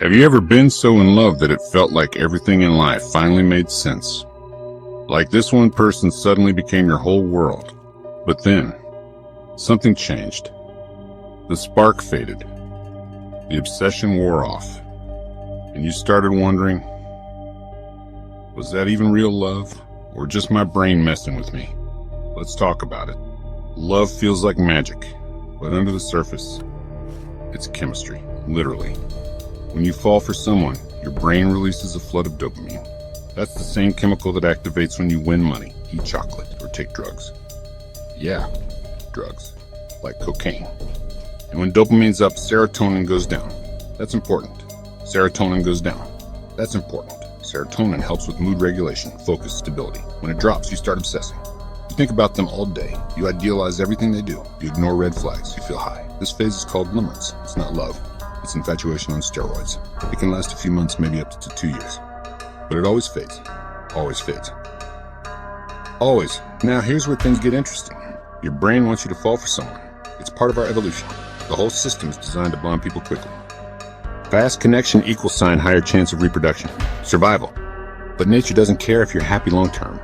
Have you ever been so in love that it felt like everything in life finally made sense? Like this one person suddenly became your whole world. But then, something changed. The spark faded. The obsession wore off. And you started wondering, was that even real love? Or just my brain messing with me? Let's talk about it. Love feels like magic, but under the surface, it's chemistry, literally. When you fall for someone, your brain releases a flood of dopamine. That's the same chemical that activates when you win money, eat chocolate, or take drugs. Yeah, drugs, like cocaine. And when dopamine's up, serotonin goes down. That's important. Serotonin goes down. That's important. Serotonin helps with mood regulation, focus, stability. When it drops, you start obsessing. You think about them all day. You idealize everything they do. You ignore red flags. You feel high. This phase is called limerence. It's not love. It's infatuation on steroids. It can last a few months, maybe up to 2 years. But it always fades. Always fades. Always. Now here's where things get interesting. Your brain wants you to fall for someone. It's part of our evolution. The whole system is designed to bond people quickly. Fast connection equals higher chance of reproduction. Survival. But nature doesn't care if you're happy long term.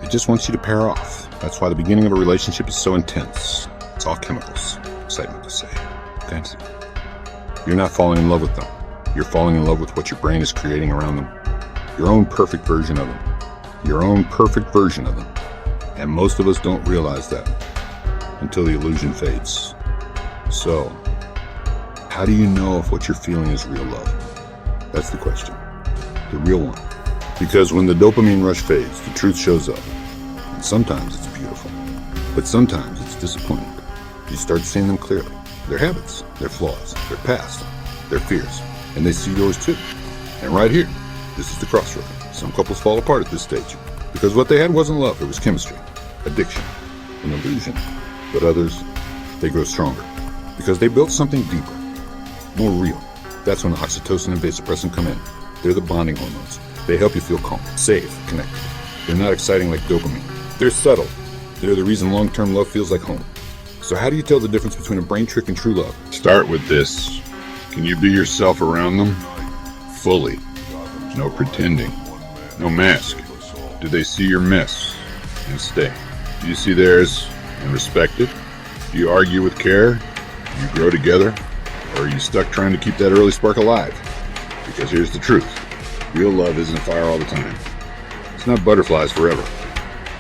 It just wants you to pair off. That's why the beginning of a relationship is so intense. It's all chemicals. Excitement to say. Fancy. You're not falling in love with them. You're falling in love with what your brain is creating around them. Your own perfect version of them. Your own perfect version of them. And most of us don't realize that until the illusion fades. So, how do you know if what you're feeling is real love? That's the question. The real one. Because when the dopamine rush fades, the truth shows up. And sometimes it's beautiful. But sometimes it's disappointing. You start seeing them clearly. Their habits, their flaws, their past, their fears. And they see yours too. And right here, this is the crossroad. Some couples fall apart at this stage. Because what they had wasn't love, it was chemistry, addiction, an illusion. But others, they grow stronger. Because they built something deeper, more real. That's when oxytocin and vasopressin come in. They're the bonding hormones. They help you feel calm, safe, connected. They're not exciting like dopamine. They're subtle. They're the reason long-term love feels like home. So how do you tell the difference between a brain trick and true love? Start with this. Can you be yourself around them? Fully. No pretending. No mask. Do they see your mess and stay? Do you see theirs and respect it? Do you argue with care? Do you grow together? Or are you stuck trying to keep that early spark alive? Because here's the truth. Real love isn't fire all the time. It's not butterflies forever.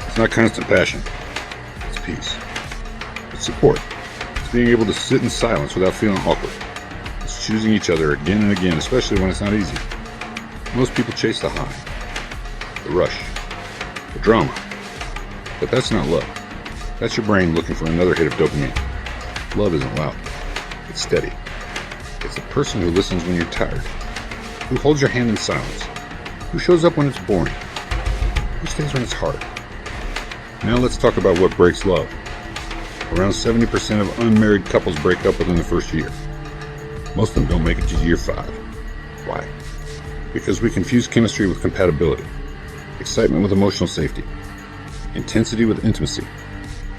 It's not constant passion. It's peace. It's support. It's being able to sit in silence without feeling awkward. It's choosing each other again and again, especially when it's not easy. Most people chase the high, the rush, the drama. But that's not love. That's your brain looking for another hit of dopamine. Love isn't loud. It's steady. It's the person who listens when you're tired, who holds your hand in silence, who shows up when it's boring, who stays when it's hard. Now let's talk about what breaks love. Around 70% of unmarried couples break up within the first year. Most of them don't make it to year 5. Why? Because we confuse chemistry with compatibility, excitement with emotional safety, intensity with intimacy.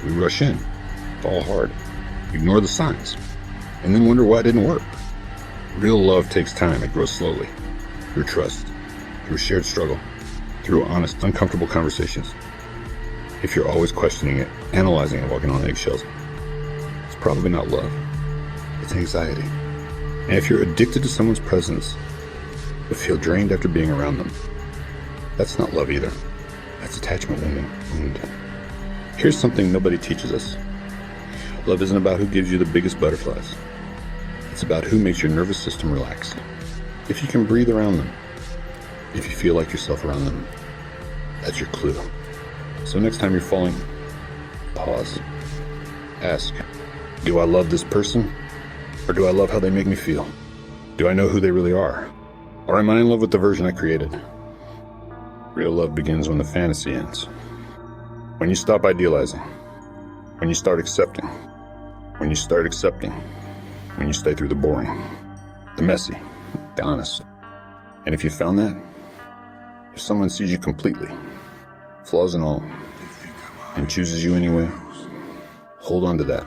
We rush in, fall hard, ignore the signs, and then wonder why it didn't work. Real love takes time. It grows slowly, through trust, through shared struggle, through honest, uncomfortable conversations. If you're always questioning it, analyzing it, walking on eggshells, it's probably not love. It's anxiety. And if you're addicted to someone's presence, but feel drained after being around them, that's not love either. That's attachment wound. Here's something nobody teaches us. Love isn't about who gives you the biggest butterflies. It's about who makes your nervous system relax. If you can breathe around them, if you feel like yourself around them, that's your clue. So next time you're falling, pause. Ask, do I love this person? Or do I love how they make me feel? Do I know who they really are? Or am I in love with the version I created? Real love begins when the fantasy ends. When you stop idealizing. When you start accepting. When you start accepting. When you stay through the boring, the messy, the honest. And if you found that, if someone sees you completely, flaws and all, and chooses you anyway, hold on to that.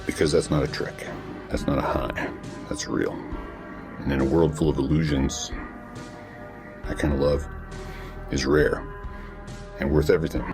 Because that's not a trick. That's not a high. That's real. And in a world full of illusions, that kind of love is rare and worth everything.